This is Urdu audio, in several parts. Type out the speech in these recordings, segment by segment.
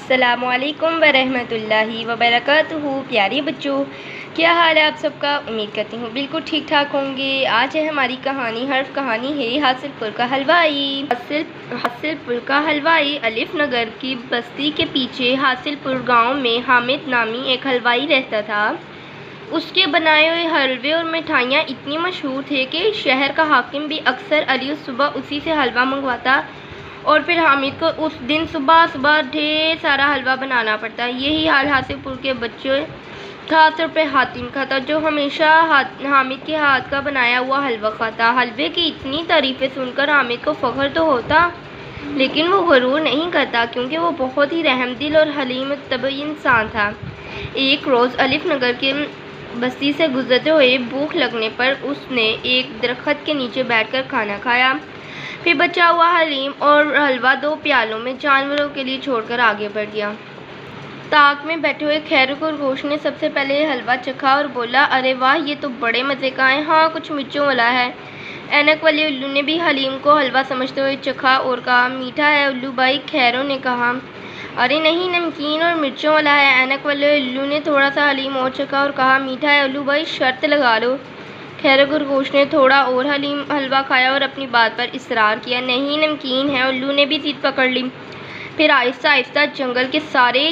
السلام علیکم ورحمۃ اللہ وبرکاتہ۔ پیارے بچوں، کیا حال ہے آپ سب کا؟ امید کرتی ہوں بالکل ٹھیک ٹھاک ہوں گے۔ آج ہے ہماری کہانی، حرف کہانی ہے حاصل پور کا حلوائی۔ حاصل پور کا حلوائی۔ الف نگر کی بستی کے پیچھے حاصل پور گاؤں میں حامد نامی ایک حلوائی رہتا تھا۔ اس کے بنائے ہوئے حلوے اور مٹھائیاں اتنی مشہور تھے کہ شہر کا حاکم بھی اکثر علیہ صبح اسی سے حلوہ منگواتا اور پھر حامد کو اس دن صبح صبح ڈھیر سارا حلوہ بنانا پڑتا۔ یہی حال حاصل پور کے بچے، خاص طور پہ حاتم کا تھا، جو ہمیشہ حامد کے ہاتھ کا بنایا ہوا حلوہ کھاتا۔ حلوے کی اتنی تعریفیں سن کر حامد کو فخر تو ہوتا، لیکن وہ غرور نہیں کرتا، کیونکہ وہ بہت ہی رحم دل اور حلیم طبعی انسان تھا۔ ایک روز الف نگر کے بستی سے گزرتے ہوئے بھوک لگنے پر اس نے ایک درخت کے نیچے بیٹھ کر کھانا کھایا، پھر بچا ہوا حلیم اور حلوہ 2 پیالوں میں جانوروں کے لیے چھوڑ کر آگے بڑھ گیا۔ طاق میں بیٹھے ہوئے خیر خرگوش نے سب سے پہلے یہ حلوہ چکھا اور بولا، ارے واہ، یہ تو بڑے مزے کا ہے، ہاں کچھ مرچوں والا ہے۔ اینک والے الو نے بھی حلیم کو حلوہ سمجھتے ہوئے چکھا اور کہا، میٹھا ہے الو بھائی۔ خیروں نے کہا، ارے نہیں، نمکین اور مرچوں والا ہے۔ اینک والے الو نے تھوڑا سا حلیم اور چکھا اور کہا، میٹھا ہے الو بھائی، شرط لگا لو۔ خیر خرگوش نے تھوڑا اور حلوہ کھایا اور اپنی بات پر اصرار کیا، نہیں نمکین ہے۔ الو نے بھی ضد پکڑ لی۔ پھر آہستہ آہستہ جنگل کے سارے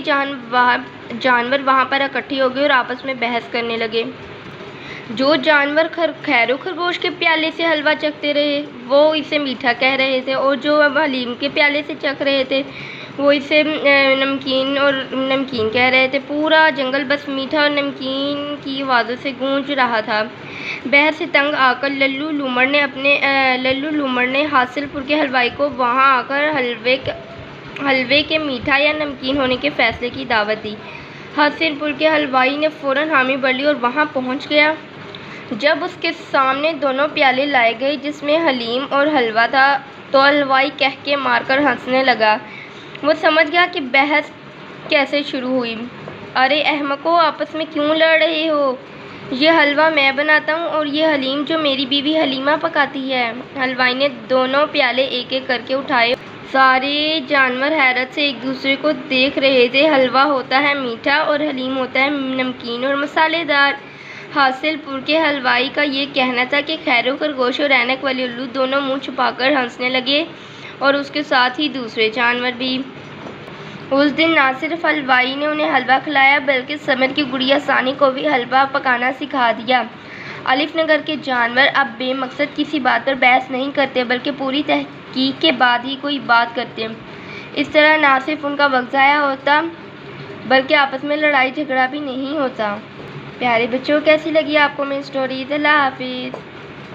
جانور وہاں پر اکٹھے ہو گئے اور آپس میں بحث کرنے لگے۔ جو جانور خیر خرگوش کے پیالے سے حلوہ چکھتے رہے وہ اسے میٹھا کہہ رہے تھے، اور جو حلیم کے پیالے سے چکھ رہے تھے وہ اسے نمکین کہہ رہے تھے۔ پورا جنگل بس میٹھا اور نمکین کی آوازوں سے گونج رہا تھا۔ بحث سے تنگ آ کر للو لومڑ نے حاصل پور کے حلوائی کو وہاں آ کر حلوے کے میٹھا یا نمکین ہونے کے فیصلے کی دعوت دی۔ حاصل پور کے حلوائی نے فوراً حامی بھر لی اور وہاں پہنچ گیا۔ جب اس کے سامنے دونوں پیالے لائے گئے جس میں حلیم اور حلوہ تھا تو حلوائی قہقہے مار کر ہنسنے لگا۔ وہ سمجھ گیا کہ بحث کیسے شروع ہوئی۔ ارے احمقو، آپس میں کیوں لڑ رہے ہو؟ یہ حلوہ میں بناتا ہوں اور یہ حلیم جو میری بیوی حلیمہ پکاتی ہے۔ حلوائی نے دونوں پیالے ایک ایک کر کے اٹھائے۔ سارے جانور حیرت سے ایک دوسرے کو دیکھ رہے تھے۔ حلوہ ہوتا ہے میٹھا اور حلیم ہوتا ہے نمکین اور مسالے دار۔ حاصل پور کے حلوائی کا یہ کہنا تھا کہ خیر خرگوش اور اینک والے الو دونوں منہ چھپا کر ہنسنے لگے اور اس کے ساتھ ہی دوسرے جانور بھی۔ اس دن نہ صرف حلوائی نے انہیں حلوہ کھلایا بلکہ سمر کی گڑیا ثانی کو بھی حلوہ پکانا سکھا دیا۔ الف نگر کے جانور اب بے مقصد کسی بات پر بحث نہیں کرتے بلکہ پوری تحقیق کے بعد ہی کوئی بات کرتے۔ اس طرح نہ صرف ان کا وقت ضائع ہوتا بلکہ آپس میں لڑائی جھگڑا بھی نہیں ہوتا۔ پیارے بچوں، کیسی لگی آپ کو میری اسٹوری؟ اللہ حافظ۔